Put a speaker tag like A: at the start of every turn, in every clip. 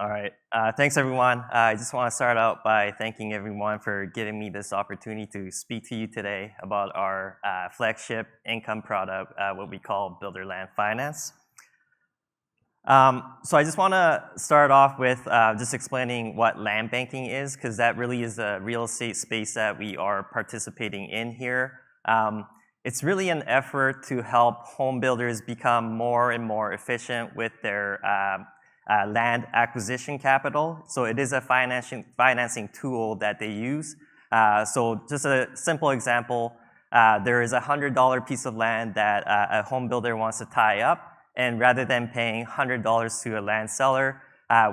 A: All right. Thanks, everyone. I just want to start out by thanking everyone for giving me this opportunity to speak to you today about our flagship income product, what we call Builder Land Finance. So I just want to start off with just explaining what land banking is, because that really is the real estate space that we are participating in here. It's really an effort to help home builders become more and more efficient with their land acquisition capital. So it is a financing tool that they use. So just a simple example, there is a $100 piece of land that a home builder wants to tie up, and rather than paying $100 to a land seller,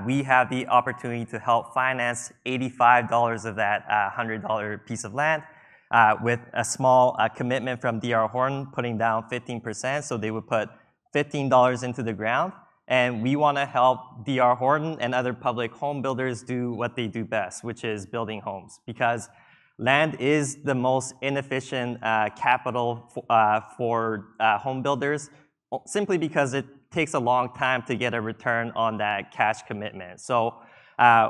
A: we have the opportunity to help finance $85 of that $100 piece of land with a small commitment from D.R. Horton putting down 15%. So they would put $15 into the ground. And we want to help D.R. Horton and other public home builders do what they do best, which is building homes. Because land is the most inefficient capital for home builders, simply because it takes a long time to get a return on that cash commitment. So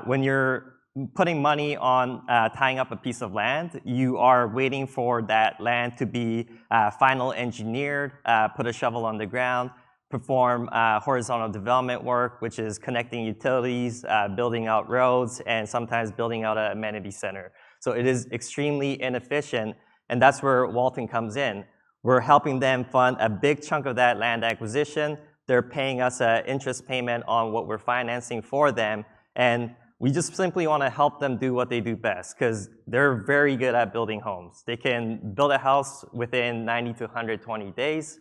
A: when you're putting money on tying up a piece of land, you are waiting for that land to be final engineered, put a shovel on the ground, perform horizontal development work, which is connecting utilities, building out roads, and sometimes building out an amenity center. So it is extremely inefficient, and that's where Walton comes in. We're helping them fund a big chunk of that land acquisition. They're paying us an interest payment on what we're financing for them, and we just simply want to help them do what they do best, because they're very good at building homes. They can build a house within 90 to 120 days.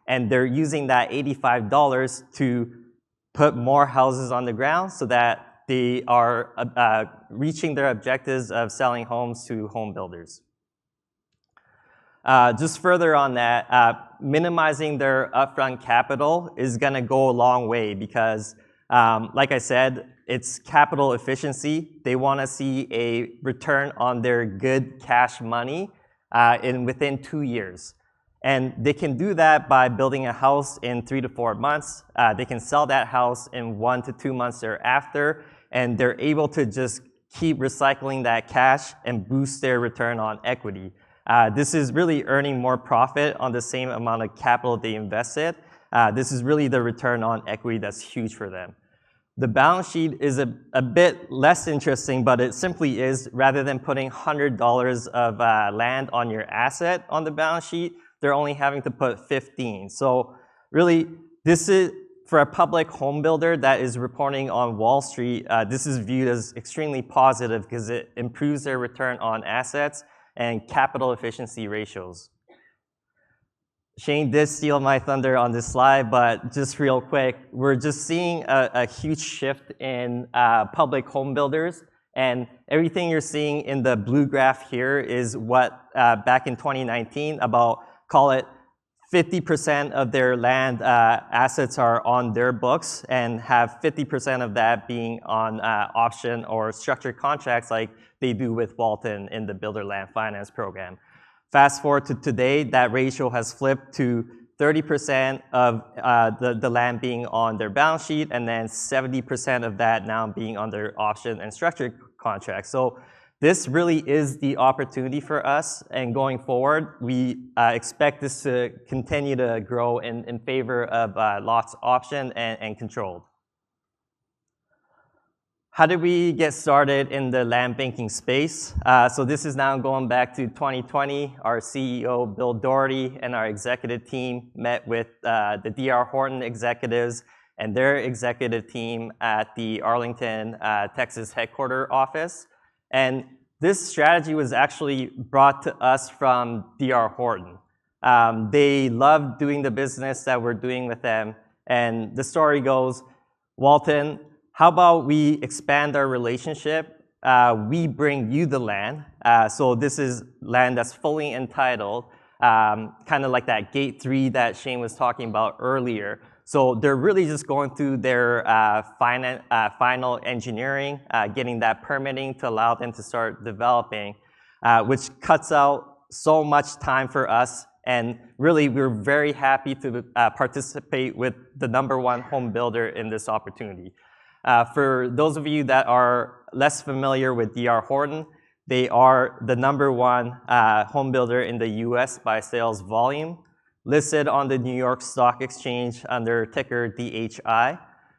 A: And they're using that $85 to put more houses on the ground so that they are reaching their objectives of selling homes to home builders. Just further on that, minimizing their upfront capital is going to go a long way because, like I said, it's capital efficiency. They want to see a return on their good cash money within 2 years. And they can do that by building a house in 3 to 4 months. They can sell that house in 1 to 2 months thereafter, and they're able to just keep recycling that cash and boost their return on equity. This is really earning more profit on the same amount of capital they invested. This is really the return on equity that's huge for them. The balance sheet is a bit less interesting, but it simply is, rather than putting $100 of land on your asset on the balance sheet, they're only having to put 15. So really, this is, for a public home builder that is reporting on Wall Street, this is viewed as extremely positive because it improves their return on assets and capital efficiency ratios. Shane did steal my thunder on this slide, but just real quick, we're just seeing a huge shift in public home builders. And everything you're seeing in the blue graph here is what back in 2019, about, call it 50% of their land assets are on their books, and have 50% of that being on option or structured contracts like they do with Walton in the Builder Land Finance program. Fast forward to today, that ratio has flipped to 30% of the land being on their balance sheet, and then 70% of that now being on their option and structured contracts. So this really is the opportunity for us, and going forward, we expect this to continue to grow in favor of lots option and controlled. How did we get started in the land banking space? So this is now going back to 2020. Our CEO, Bill Doherty, and our executive team met with the D.R. Horton executives and their executive team at the Arlington, Texas headquarters office. And this strategy was actually brought to us from D.R. Horton. They loved doing the business that we're doing with them. And the story goes, Walton, how about we expand our relationship? We bring you the land. So this is land that's fully entitled, kind of like that gate 3 that Shane was talking about earlier. So they're really just going through their final engineering, getting that permitting to allow them to start developing, which cuts out so much time for us. And really, we're very happy to participate with the #1 home builder in this opportunity. For those of you that are less familiar with D.R. Horton, they are the #1 home builder in the US by sales volume, listed on the New York Stock Exchange under ticker DHI,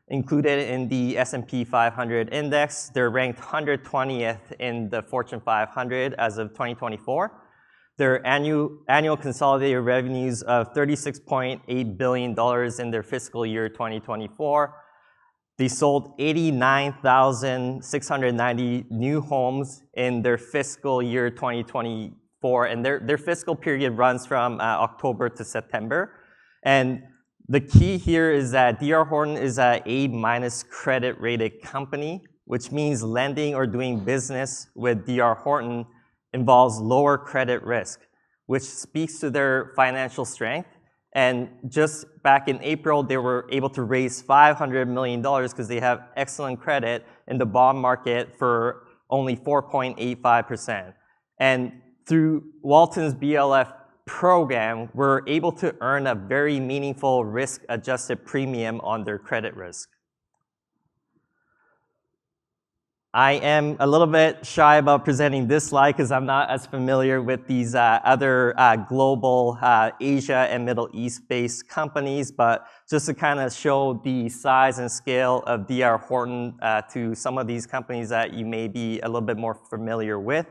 A: included in the S&P 500 index. They're ranked 120th in the Fortune 500 as of 2024. Their annual consolidated revenues of $36.8 billion in their fiscal year 2024. They sold 89,690 new homes in their fiscal year 2024, and their fiscal period runs from October to September. And the key here is that D.R. Horton is a A- credit rated company, which means lending or doing business with D.R. Horton involves lower credit risk, which speaks to their financial strength. And just back in April, they were able to raise $500 million because they have excellent credit in the bond market for only 4.85%. And through Walton's BLF program, we're able to earn a very meaningful risk-adjusted premium on their credit risk. I am a little bit shy about presenting this slide because I'm not as familiar with these other global Asia and Middle East-based companies, but just to kind of show the size and scale of D.R. Horton to some of these companies that you may be a little bit more familiar with.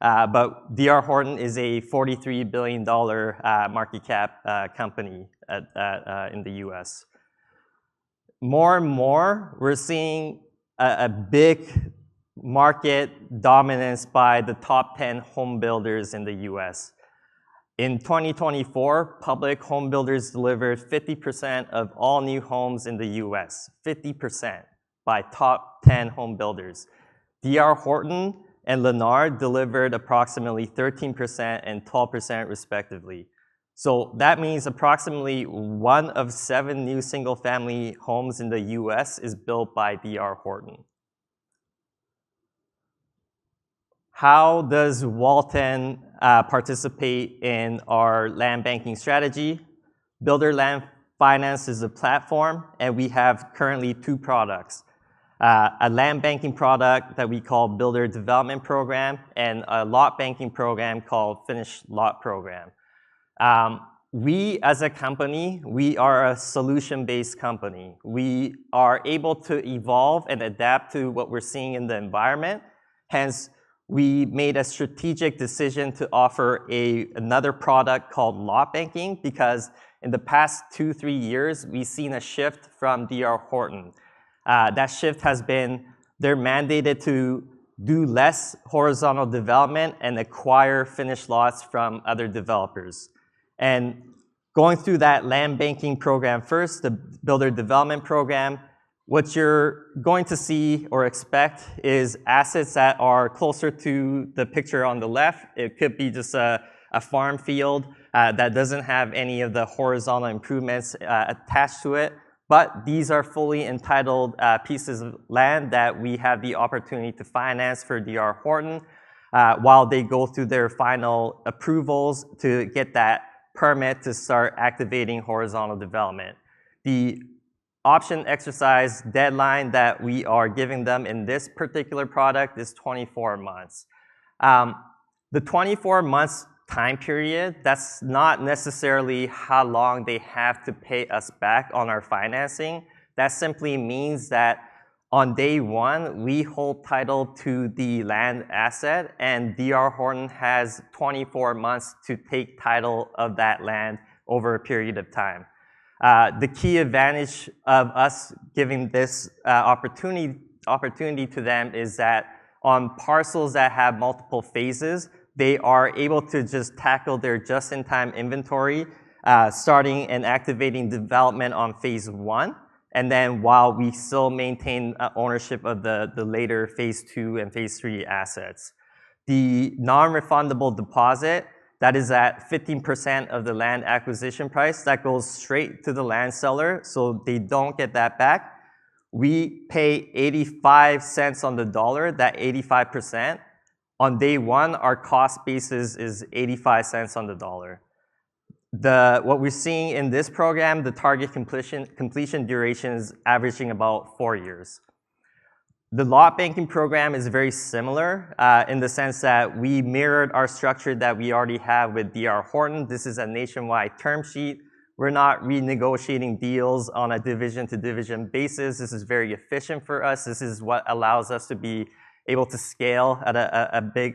A: But D.R. Horton is a $43 billion market cap company in the US. More and more, we're seeing a big market dominance by the top 10 home builders in the US. In 2024, public home builders delivered 50% of all new homes in the US, 50% by top 10 home builders. D.R. Horton and Lennar delivered approximately 13% and 12% respectively. So that means approximately 1 of 7 new single-family homes in the US is built by D.R. Horton. How does Walton participate in our land banking strategy? Builder Land Finance is a platform, and we have currently 2 products. A land banking product that we call Builder Development Program, and a lot banking program called Finished Lot Program. We, as a company, we are a solution-based company. We are able to evolve and adapt to what we're seeing in the environment. Hence, we made a strategic decision to offer another product called lot banking because in the past 2-3 years, we've seen a shift from D.R. Horton. That shift has been they're mandated to do less horizontal development and acquire finished lots from other developers. And going through that land banking program first, the Builder Development Program, what you're going to see or expect is assets that are closer to the picture on the left. It could be just a farm field that doesn't have any of the horizontal improvements attached to it. But these are fully entitled pieces of land that we have the opportunity to finance for D.R. Horton while they go through their final approvals to get that permit to start activating horizontal development. The option exercise deadline that we are giving them in this particular product is 24 months. The 24 months time period, that's not necessarily how long they have to pay us back on our financing. That simply means that on day 1, we hold title to the land asset, and D.R. Horton has 24 months to take title of that land over a period of time. The key advantage of us giving this opportunity to them is that on parcels that have multiple phases, they are able to just tackle their just-in-time inventory, starting and activating development on phase 1, and then while we still maintain ownership of the later phase 2 and phase 3 assets. The non-refundable deposit, that is at 15% of the land acquisition price, that goes straight to the land seller, so they don't get that back. We pay 85 cents on the dollar, that 85%. On day 1, our cost basis is 85 cents on the dollar. What we're seeing in this program, the target completion duration is averaging about 4 years. The lot banking program is very similar in the sense that we mirrored our structure that we already have with D.R. Horton. This is a nationwide term sheet. We're not renegotiating deals on a division-to-division basis. This is very efficient for us. This is what allows us to be able to scale at a big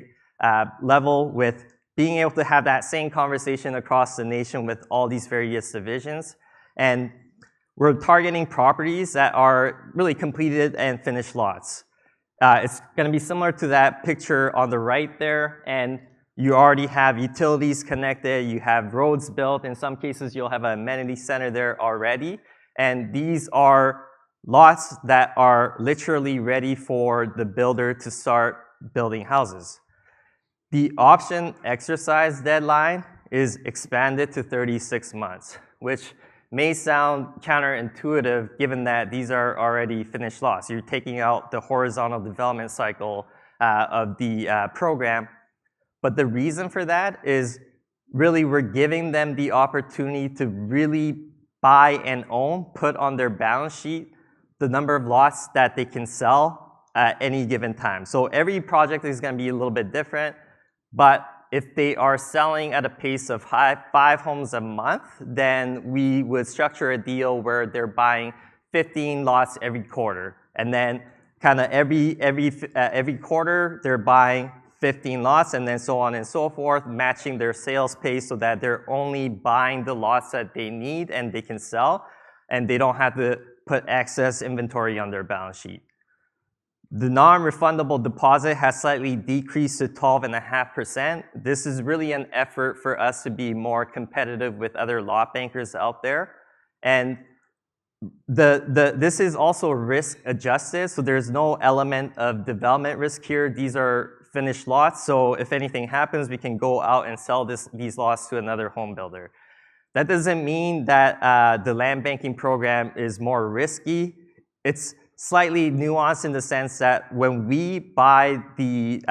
A: level with being able to have that same conversation across the nation with all these various divisions. And we're targeting properties that are really completed and finished lots. It's gonna be similar to that picture on the right there, and you already have utilities connected, you have roads built. In some cases, you'll have an amenity center there already. And these are lots that are literally ready for the builder to start building houses. The option exercise deadline is expanded to 36 months, which may sound counterintuitive given that these are already finished lots. You're taking out the horizontal development cycle of the program. But the reason for that is really we're giving them the opportunity to really buy and own, put on their balance sheet, the number of lots that they can sell at any given time. So every project is gonna be a little bit different, but if they are selling at a pace of 5 homes a month, then we would structure a deal where they're buying 15 lots every quarter. And then kind of every quarter, they're buying 15 lots, and then so on and so forth, matching their sales pace so that they're only buying the lots that they need and they can sell, and they don't have to put excess inventory on their balance sheet. The non-refundable deposit has slightly decreased to 12.5%. This is really an effort for us to be more competitive with other lot bankers out there. And this is also risk adjusted, so there's no element of development risk here. These are finished lots, so if anything happens, we can go out and sell these lots to another home builder. That doesn't mean that the land banking program is more risky. It's slightly nuanced in the sense that when we buy the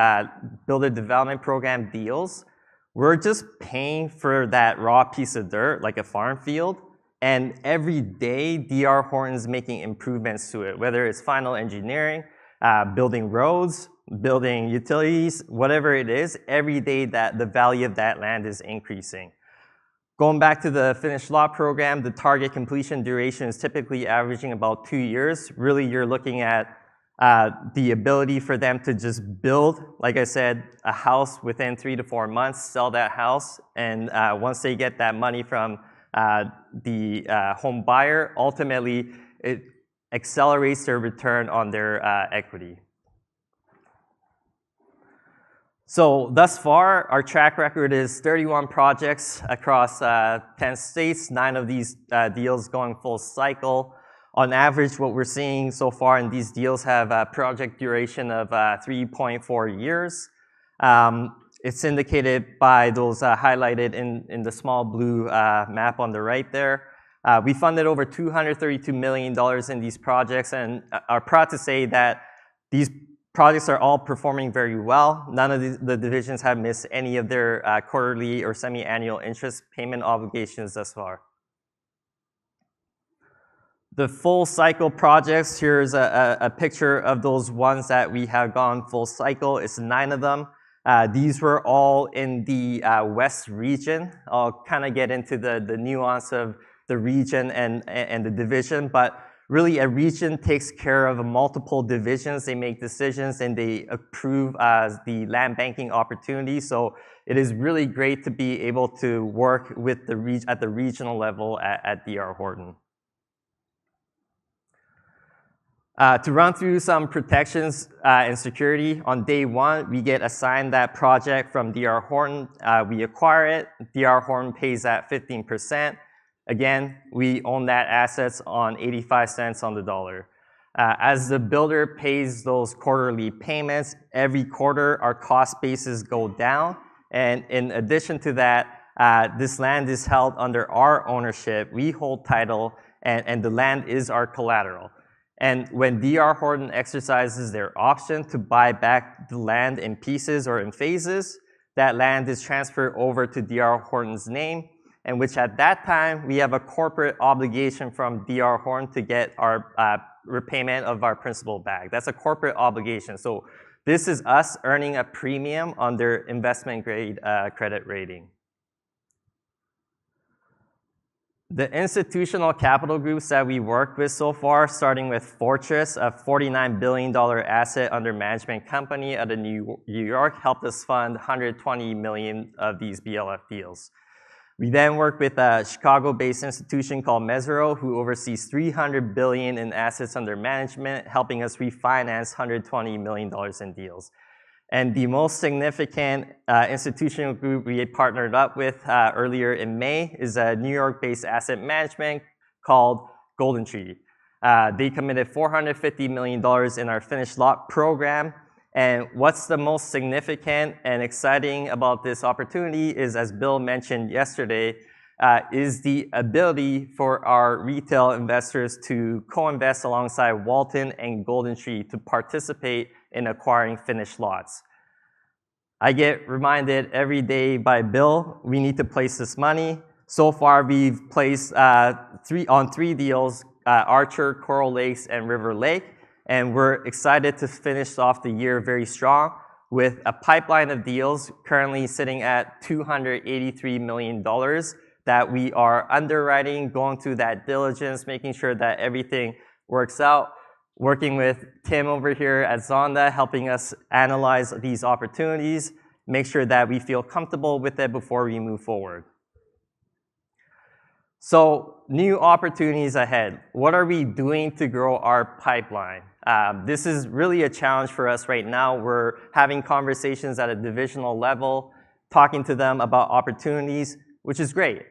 A: builder development program deals, we're just paying for that raw piece of dirt, like a farm field, and every day D.R. Horton's making improvements to it, whether it's final engineering, building roads, building utilities, whatever it is, every day that the value of that land is increasing. Going back to the finished lot program, the target completion duration is typically averaging about 2 years. Really, you're looking at the ability for them to just build, like I said, a house within 3 to 4 months, sell that house, and once they get that money from the home buyer, ultimately it accelerates their return on their equity. So thus far, our track record is 31 projects across 10 states, 9 of these deals going full cycle. On average, what we're seeing so far in these deals have a project duration of 3.4 years. It's indicated by those highlighted in the small blue map on the right there. We funded over $232 million in these projects and are proud to say that these projects are all performing very well. None of the divisions have missed any of their quarterly or semi-annual interest payment obligations thus far. The full cycle projects, here's a picture of those ones that we have gone full cycle. It's 9 of them. These were all in the West region. I'll kind of get into the nuance of the region and the division, but really, a region takes care of multiple divisions. They make decisions and they approve the land banking opportunity. So it is really great to be able to work with at the regional level at D.R. Horton. To run through some protections and security, on day 1, we get assigned that project from D.R. Horton. We acquire it. D.R. Horton pays that 15%. Again, we own that assets on 85 cents on the dollar. As the builder pays those quarterly payments, every quarter our cost bases go down. And in addition to that, this land is held under our ownership. We hold title, and the land is our collateral. And when D.R. Horton exercises their option to buy back the land in pieces or in phases, that land is transferred over to D.R. Horton's name, and which at that time, we have a corporate obligation from D.R. Horton to get our repayment of our principal back. That's a corporate obligation. So this is us earning a premium on their investment grade credit rating. The institutional capital groups that we worked with so far, starting with Fortress, a $49 billion asset under management company out of New York, helped us fund 120 million of these BLF deals. We then worked with a Chicago-based institution called Mesirow, who oversees $300 billion in assets under management, helping us refinance $120 million in deals. And the most significant institutional group we partnered up with earlier in May is a New York-based asset management called Golden Tree. They committed $450 million in our finished lot program. And what's the most significant and exciting about this opportunity is, as Bill mentioned yesterday, is the ability for our retail investors to co-invest alongside Walton and Golden Tree to participate in acquiring finished lots. I get reminded every day by Bill, we need to place this money. So far, we've placed on three deals, Archer, Coral Lakes, and River Lake. And we're excited to finish off the year very strong with a pipeline of deals currently sitting at $283 million that we are underwriting, going through that diligence, making sure that everything works out. Working with Tim over here at Zonda, helping us analyze these opportunities, make sure that we feel comfortable with it before we move forward. So, new opportunities ahead. What are we doing to grow our pipeline? This is really a challenge for us right now. We're having conversations at a divisional level, talking to them about opportunities, which is great.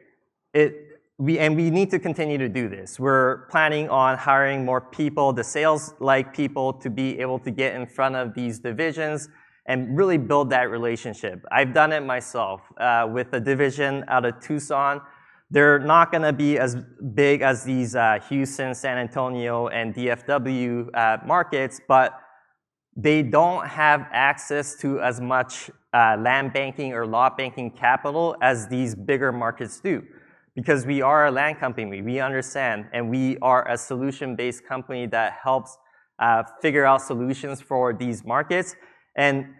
A: We need to continue to do this. We're planning on hiring more people, the sales-like people, to be able to get in front of these divisions and really build that relationship. I've done it myself with a division out of Tucson. They're not going to be as big as these Houston, San Antonio, and DFW markets, but they don't have access to as much land banking or lot banking capital as these bigger markets do. Because we are a land company, we understand, and we are a solution-based company that helps figure out solutions for these markets. And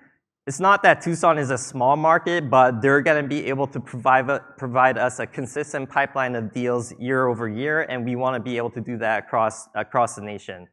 A: it's not that Tucson is a small market, but they're going to be able to provide us a consistent pipeline of deals year over year, and we want to be able to do that across the nation.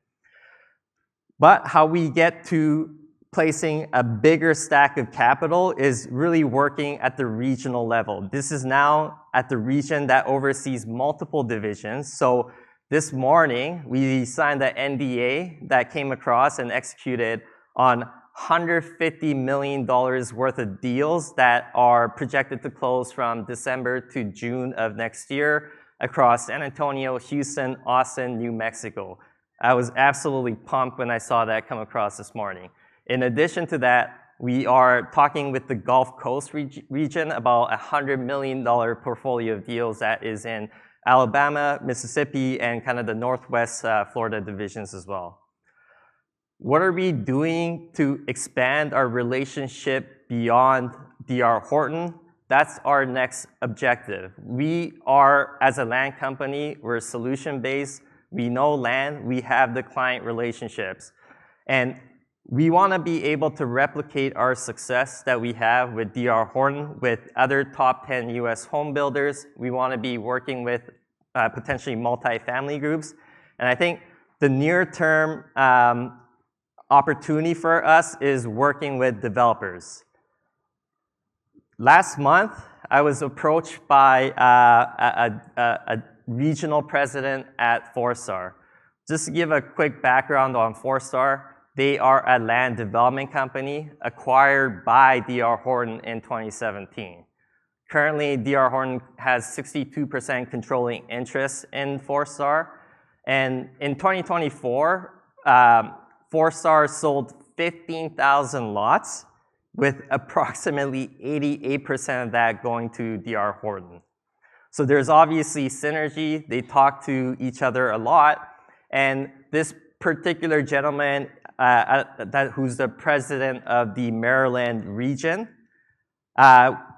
A: But how we get to placing a bigger stack of capital is really working at the regional level. This is now at the region that oversees multiple divisions. So this morning, we signed the NDA that came across and executed on $150 million worth of deals that are projected to close from December to June of next year across San Antonio, Houston, Austin, New Mexico. I was absolutely pumped when I saw that come across this morning. In addition to that, we are talking with the Gulf Coast region about a $100 million portfolio of deals that is in Alabama, Mississippi, and kind of the Northwest Florida divisions as well. What are we doing to expand our relationship beyond D.R. Horton? That's our next objective. We are, as a land company, we're solution-based. We know land. We have the client relationships. And we want to be able to replicate our success that we have with D.R. Horton with other top 10 U.S. home builders. We want to be working with potentially multifamily groups. And I think the near-term opportunity for us is working with developers. Last month, I was approached by a regional president at Forestar. Just to give a quick background on Forestar, they are a land development company acquired by D.R. Horton in 2017. Currently, D.R. Horton has 62% controlling interest in Forestar. And in 2024, Forestar sold 15,000 lots, with approximately 88% of that going to D.R. Horton. So there's obviously synergy. They talk to each other a lot. And this particular gentleman, who's the president of the Maryland region,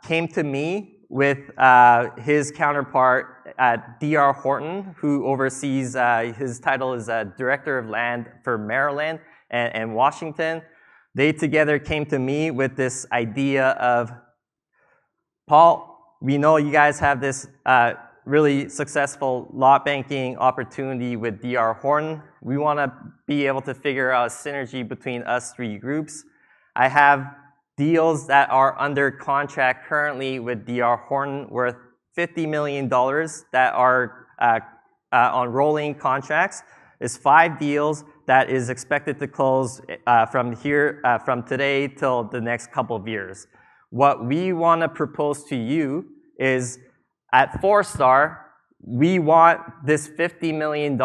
A: came to me with his counterpart at DR Horton, who oversees, his title is Director of Land for Maryland and Washington. They together came to me with this idea of, Paul, we know you guys have this really successful lot banking opportunity with DR Horton. We want to be able to figure out a synergy between us three groups. I have deals that are under contract currently with DR Horton worth $50 million that are on rolling contracts. It's 5 deals that is expected to close from today till the next couple of years. What we want to propose to you is at 4-star, we want this $50 million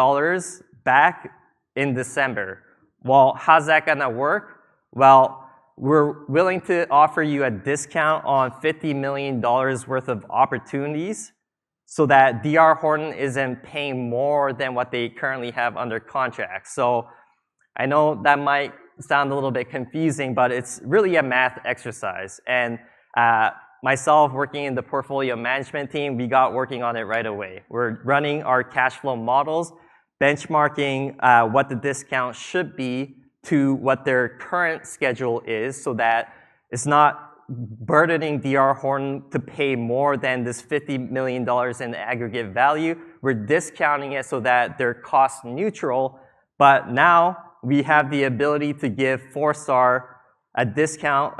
A: back in December. Well, how's that gonna work? Well, we're willing to offer you a discount on $50 million worth of opportunities so that DR Horton isn't paying more than what they currently have under contract. So I know that might sound a little bit confusing, but it's really a math exercise. And myself working in the portfolio management team, we got working on it right away. We're running our cash flow models, benchmarking what the discount should be to what their current schedule is so that it's not burdening DR Horton to pay more than this $50 million in aggregate value. We're discounting it so that they're cost neutral, but now we have the ability to give 4-star a discount,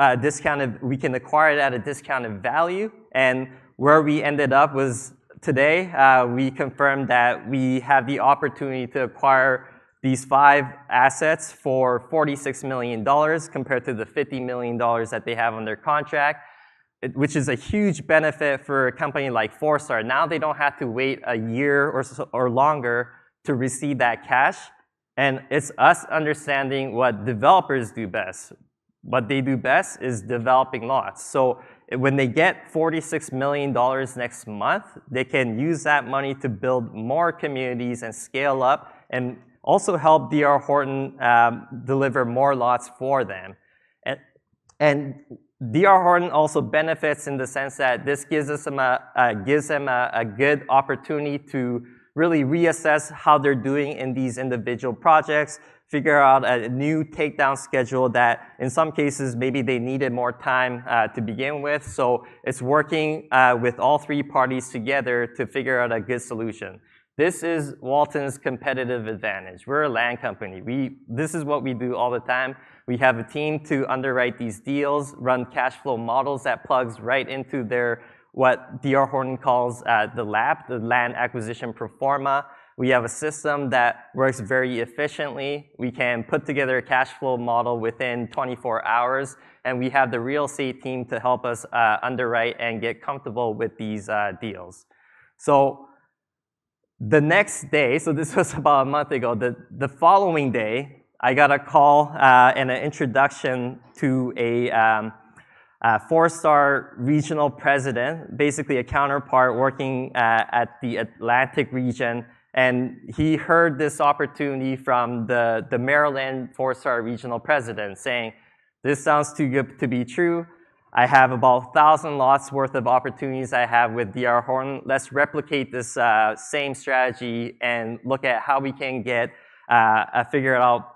A: we can acquire it at a discounted value. And where we ended up was today, we confirmed that we have the opportunity to acquire these 5 assets for $46 million compared to the $50 million that they have under contract, which is a huge benefit for a company like 4-star. Now they don't have to wait a year or longer to receive that cash. And it's us understanding what developers do best. What they do best is developing lots. So when they get $46 million next month, they can use that money to build more communities and scale up and also help DR Horton deliver more lots for them. And DR Horton also benefits in the sense that this gives them a good opportunity to really reassess how they're doing in these individual projects, figure out a new takedown schedule that in some cases maybe they needed more time to begin with. So it's working with all 3 parties together to figure out a good solution. This is Walton's competitive advantage. We're a land company. This is what we do all the time. We have a team to underwrite these deals, run cash flow models that plugs right into what DR Horton calls the LAP, the Land Acquisition Pro Forma. We have a system that works very efficiently. We can put together a cash flow model within 24 hours, and we have the real estate team to help us underwrite and get comfortable with these deals. So the next day, so this was about a month ago, the following day, I got a call and an introduction to a 4-star regional president, basically a counterpart working at the Atlantic region. And he heard this opportunity from the Maryland 4-star regional president saying, this sounds too good to be true. I have about 1,000 lots worth of opportunities I have with DR Horton. Let's replicate this same strategy and look at how we can figure out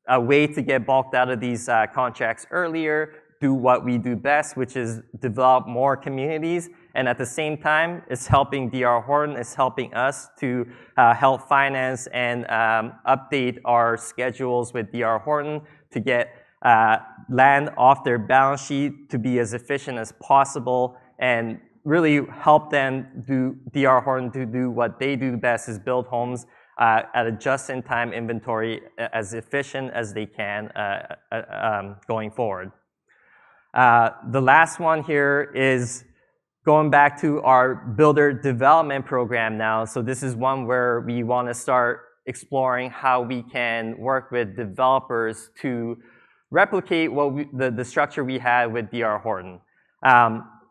A: a way to get bulked out of these contracts earlier, do what we do best, which is develop more communities. And at the same time, it's helping DR Horton, it's helping us to help finance and update our schedules with DR Horton to get land off their balance sheet to be as efficient as possible and really help DR Horton to do what they do best, is build homes at a just-in-time inventory as efficient as they can going forward. The last one here is going back to our builder development program now. So this is one where we want to start exploring how we can work with developers to replicate the structure we had with DR Horton.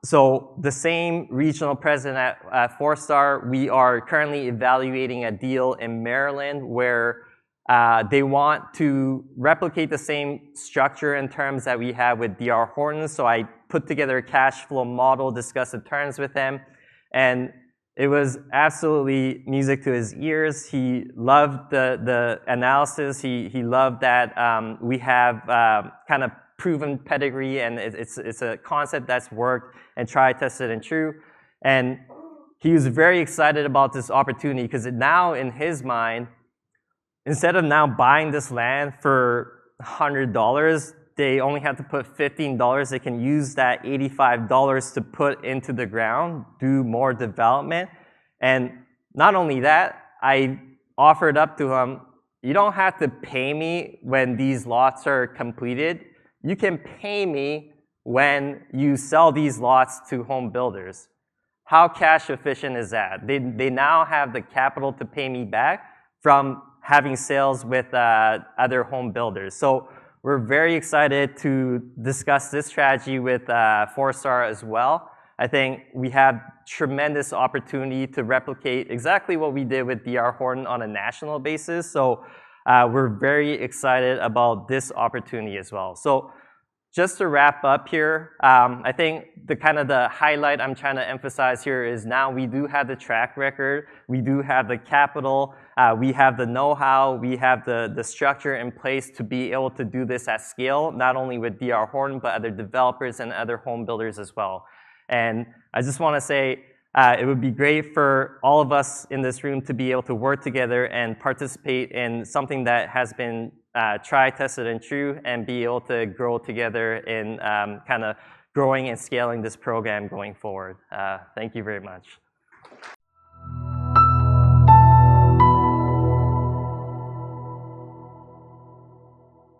A: So the same regional president at 4-star, we are currently evaluating a deal in Maryland where they want to replicate the same structure in terms that we have with DR Horton. So I put together a cash flow model, discussed the terms with them, and It was absolutely music to his ears. He loved the analysis. He loved that we have kind of proven pedigree, and it's a concept that's worked and tried, tested, and true. And he was very excited about this opportunity because now in his mind, instead of now buying this land for $100, they only have to put $15. They can use that $85 to put into the ground, do more development. And not only that, I offered up to him, you don't have to pay me when these lots are completed. You can pay me when you sell these lots to home builders. How cash efficient is that? They now have the capital to pay me back from having sales with other home builders. So we're very excited to discuss this strategy with Forestar as well. I think we have tremendous opportunity to replicate exactly what we did with D.R. Horton on a national basis. So we're very excited about this opportunity as well. So just to wrap up here, I think the highlight I'm trying to emphasize here is now we do have the track record, we do have the capital, we have the know-how, we have the structure in place to be able to do this at scale, not only with D.R. Horton, but other developers and other home builders as well. And I just want to say it would be great for all of us in this room to be able to work together and participate in something that has been tried, tested, and true, and be able to grow together in kind of growing and scaling this program going forward. Thank you very much.